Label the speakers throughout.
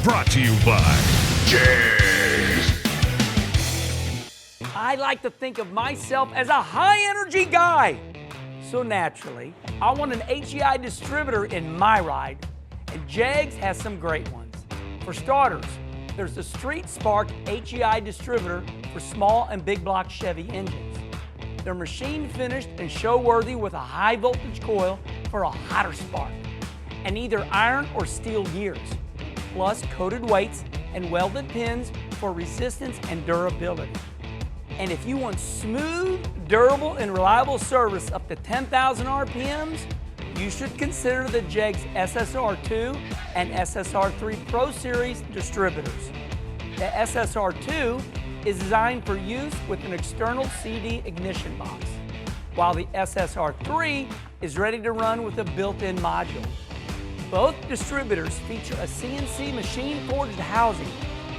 Speaker 1: Brought to you by JEGS.
Speaker 2: I like to think of myself as a high-energy guy. So naturally, I want an HEI distributor in my ride, and JEGS has some great ones. For starters, there's the Street Spark HEI distributor for small and big block Chevy engines. They're machine finished and show-worthy with a high voltage coil for a hotter spark, and either iron or steel gears, plus coated weights and welded pins for resistance and durability. And if you want smooth, durable, and reliable service up to 10,000 RPMs, you should consider the JEGS SSR-2 and SSR-3 Pro Series distributors. The SSR-2 is designed for use with an external CD ignition box, while the SSR-3 is ready to run with a built-in module. Both distributors feature a CNC machine-forged housing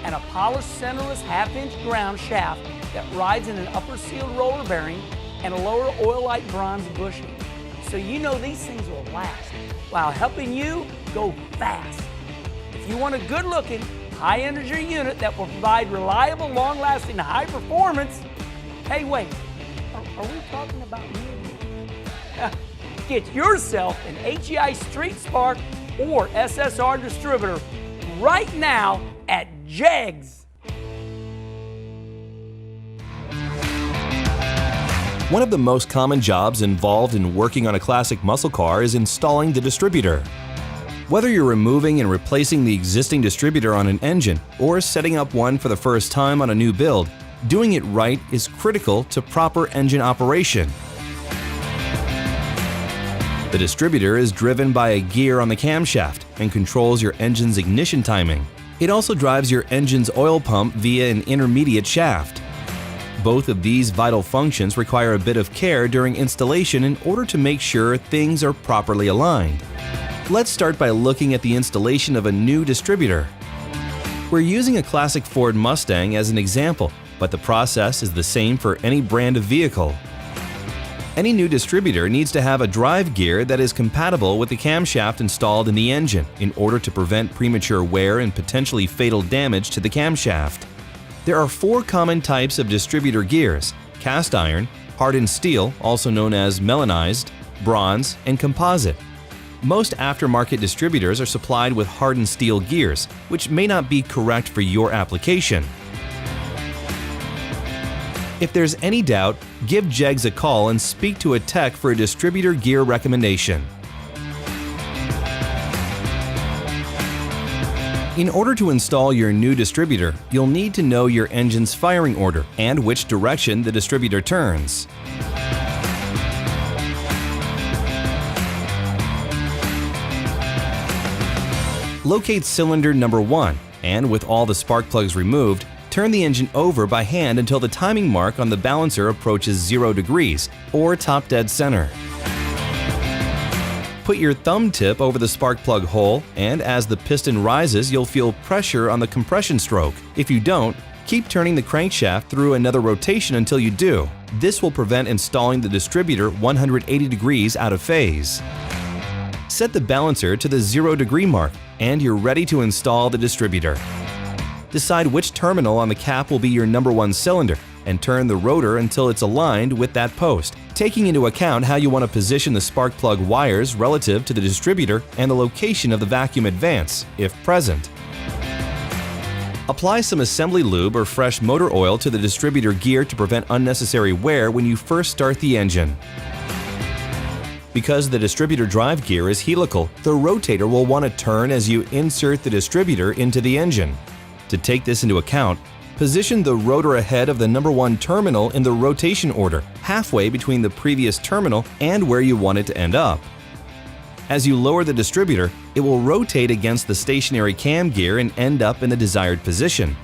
Speaker 2: and a polished centerless half-inch ground shaft that rides in an upper sealed roller bearing and a lower oil-like bronze bushing. So you know these things will last while helping you go fast. If you want a good-looking, high-energy unit that will provide reliable, long-lasting, high performance, hey, wait, are we talking about me? Get yourself an HEI Street Spark or SSR distributor right now at JEGS.
Speaker 3: One of the most common jobs involved in working on a classic muscle car is installing the distributor. Whether you're removing and replacing the existing distributor on an engine or setting up one for the first time on a new build, doing it right is critical to proper engine operation. The distributor is driven by a gear on the camshaft and controls your engine's ignition timing. It also drives your engine's oil pump via an intermediate shaft. Both of these vital functions require a bit of care during installation in order to make sure things are properly aligned. Let's start by looking at the installation of a new distributor. We're using a classic Ford Mustang as an example, but the process is the same for any brand of vehicle. Any new distributor needs to have a drive gear that is compatible with the camshaft installed in the engine in order to prevent premature wear and potentially fatal damage to the camshaft. There are 4 common types of distributor gears: cast iron, hardened steel, also known as melanized, bronze, and composite. Most aftermarket distributors are supplied with hardened steel gears, which may not be correct for your application. If there's any doubt, give JEGS a call and speak to a tech for a distributor gear recommendation. In order to install your new distributor, you'll need to know your engine's firing order and which direction the distributor turns. Locate cylinder number 1, and with all the spark plugs removed, turn the engine over by hand until the timing mark on the balancer approaches 0 degrees, or top dead center. Put your thumb tip over the spark plug hole, and as the piston rises, you'll feel pressure on the compression stroke. If you don't, keep turning the crankshaft through another rotation until you do. This will prevent installing the distributor 180 degrees out of phase. Set the balancer to the 0 degree mark, and you're ready to install the distributor. Decide which terminal on the cap will be your number 1 cylinder, and turn the rotor until it's aligned with that post, taking into account how you want to position the spark plug wires relative to the distributor and the location of the vacuum advance, if present. Apply some assembly lube or fresh motor oil to the distributor gear to prevent unnecessary wear when you first start the engine. Because the distributor drive gear is helical, the rotator will want to turn as you insert the distributor into the engine. To take this into account, position the rotor ahead of the number 1 terminal in the rotation order, halfway between the previous terminal and where you want it to end up. As you lower the distributor, it will rotate against the stationary cam gear and end up in the desired position.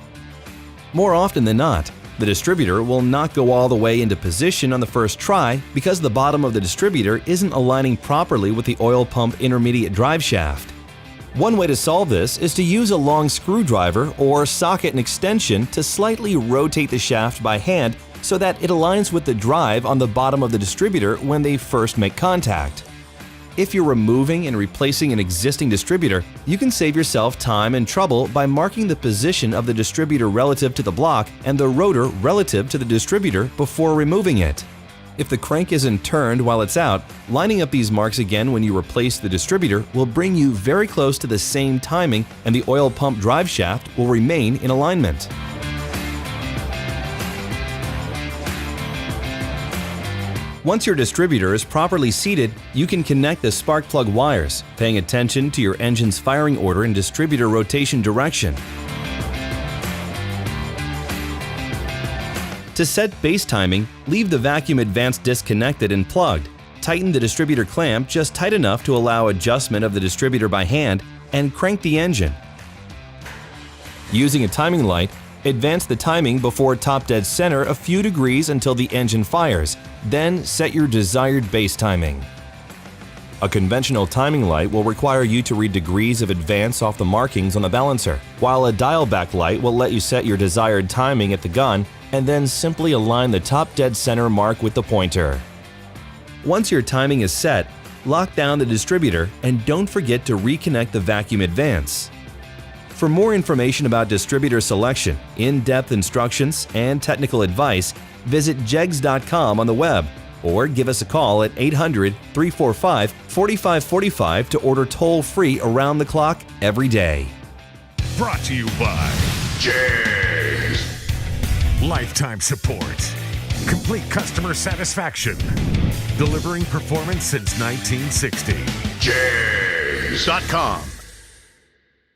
Speaker 3: More often than not, the distributor will not go all the way into position on the first try because the bottom of the distributor isn't aligning properly with the oil pump intermediate drive shaft. One way to solve this is to use a long screwdriver or socket and extension to slightly rotate the shaft by hand so that it aligns with the drive on the bottom of the distributor when they first make contact. If you're removing and replacing an existing distributor, you can save yourself time and trouble by marking the position of the distributor relative to the block and the rotor relative to the distributor before removing it. If the crank isn't turned while it's out, lining up these marks again when you replace the distributor will bring you very close to the same timing, and the oil pump drive shaft will remain in alignment. Once your distributor is properly seated, you can connect the spark plug wires, paying attention to your engine's firing order and distributor rotation direction. To set base timing, leave the vacuum advance disconnected and plugged. Tighten the distributor clamp just tight enough to allow adjustment of the distributor by hand, and crank the engine. Using a timing light, advance the timing before top dead center a few degrees until the engine fires, then set your desired base timing. A conventional timing light will require you to read degrees of advance off the markings on the balancer, while a dial-back light will let you set your desired timing at the gun and then simply align the top dead center mark with the pointer. Once your timing is set, lock down the distributor and don't forget to reconnect the vacuum advance. For more information about distributor selection, in-depth instructions, and technical advice, visit jegs.com on the web or give us a call at 800-345-4545 to order toll-free around the clock every day.
Speaker 1: Brought to you by JEGS.
Speaker 4: Lifetime support. Complete customer satisfaction. Delivering performance since 1960.
Speaker 1: JEGS.com.